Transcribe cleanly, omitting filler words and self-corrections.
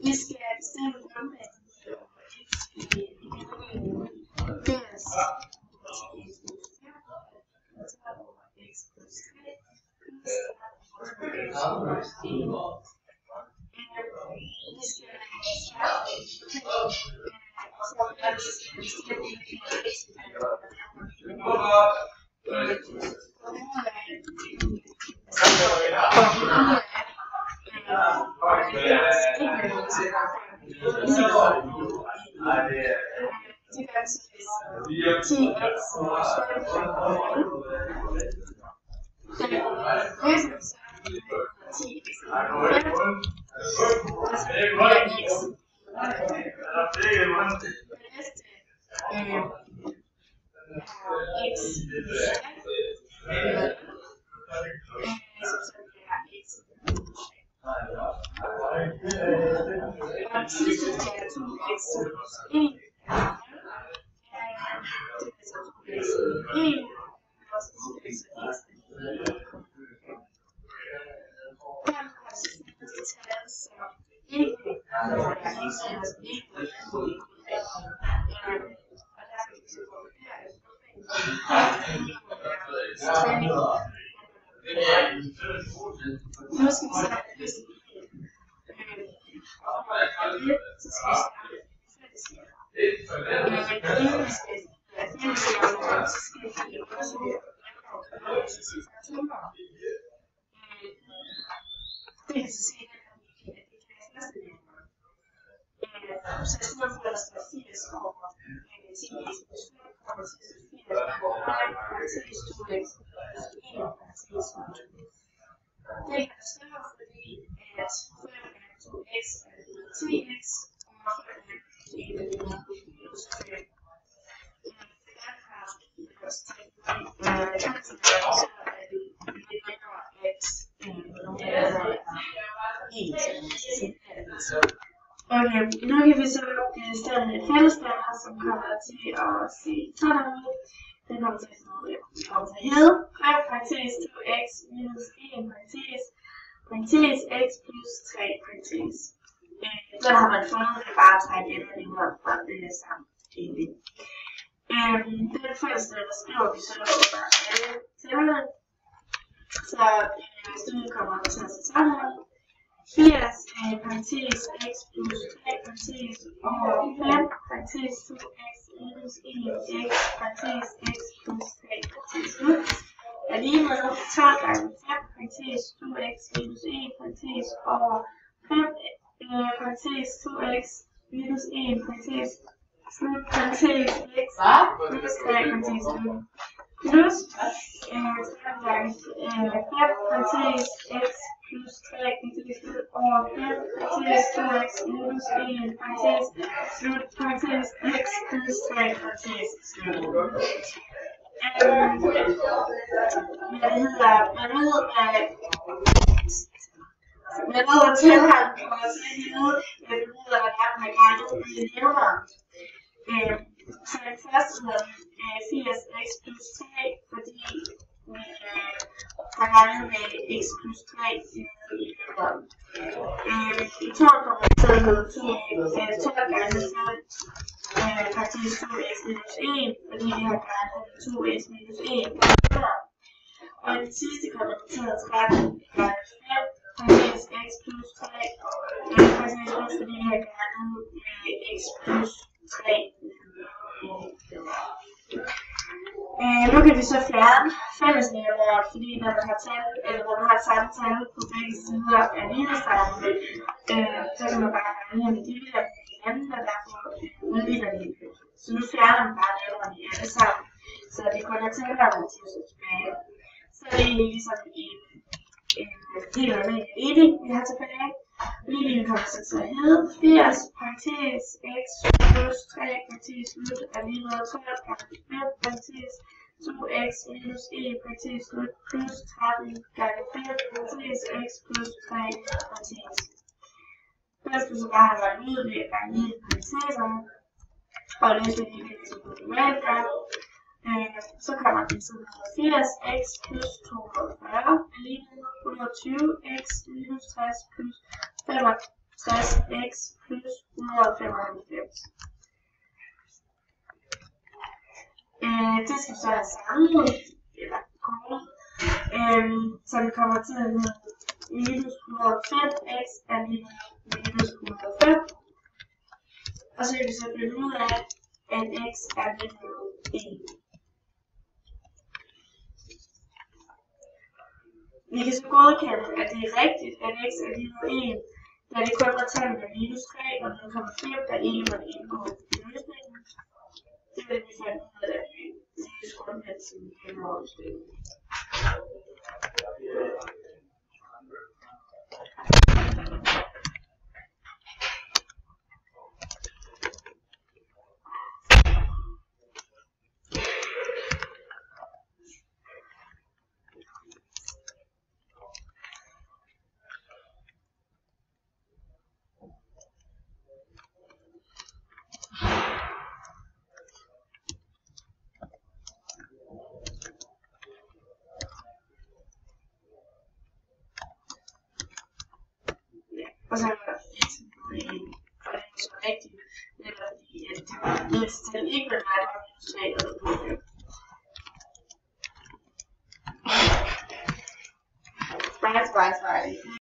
Vi skal bestemme grundlæggende x i ds x plus 3 plus 1. Vi skal nu kan vi så stille et fællesskab her, som kommer til at se sådan ud. Det kommer til at hedde parentes 2x minus 1 parentes x plus 3 parentes. Så har man fundet det bare at trække enderne ud fra det samme egentlig. Den fællesskab, der skriver vi så bare alle tællerne. Så hvis du kommer til at se sådan her. 80 parentes x plus 3 parentes over 5 parentes 2x minus 1 x parentes x plus 3 parentes nu. Er lige med 12 gange 5 parentes 2x minus 1 parentes over 5 parentes 2x minus 1 parentes slut parentes x plus 3 parentes nu. Plus 5 gange 5 parentes x plus 3 parentes over 5 parentes 2x minus 1 parentes slut parentes x plus 3 parentes slut. Man ved at tilhælde på os lige nu, at vi ved, at man kan blive nævner. Så den første hedder 80x plus 3, fordi vi har regnet med x plus 3 i nævneren. I 12 kommer vi til at hedde 12 gange 5 parentes 2x minus 1, fordi vi har regnet 2x minus 1 gange. Og i den sidste kommer vi til at 13 gange 5 parentes x plus 3 parentes plus, fordi vi har regnet med x plus 3. Nu kan vi så fjerne fællesnævneren, fordi når man har tal, eller når man har samme tal på begge sider af lighedstegnet, så kan man bare regne med de her hinanden, og derfor udligner de. Så nu fjerner man bare nævnerne i alle sammen, så det kun er tilhørende tilbage. Så det er egentlig ligesom en helt almindelig ligning, vi har tilbage. Ligningen kommer så til at hedde 80 parentes x plus 3 parentes slut er lige med 12 gange 5 parentes 2x minus 1 parentes slut plus 13 gange 5 parentes x plus 3 parentes. Først skal du bare have været ud ved at gange i parenteserne, og løse det lige som du normalt gør. Så kommer det til 80x plus 240 er lige med 120x minus 60 plus 35 60x plus 195. Det skal så have samlet, eller kortet, så det kommer til at hedde minus 105x er minus 105. Og så kan vi så finde ud af, at x er lig med 1. Vi kan så godkende, at det er rigtigt, at x er lig med 1, da det kun var tallene minus 3 og 0,5, der ikke måtte indgå i løsningen. Det vil vi finde ud af, at vi lige grundlægger som hemmelighedsstemme. Og så er der for det er så rigtigt, eller fordi at det til ikke vil være der minus 3 eller 0,5. Right.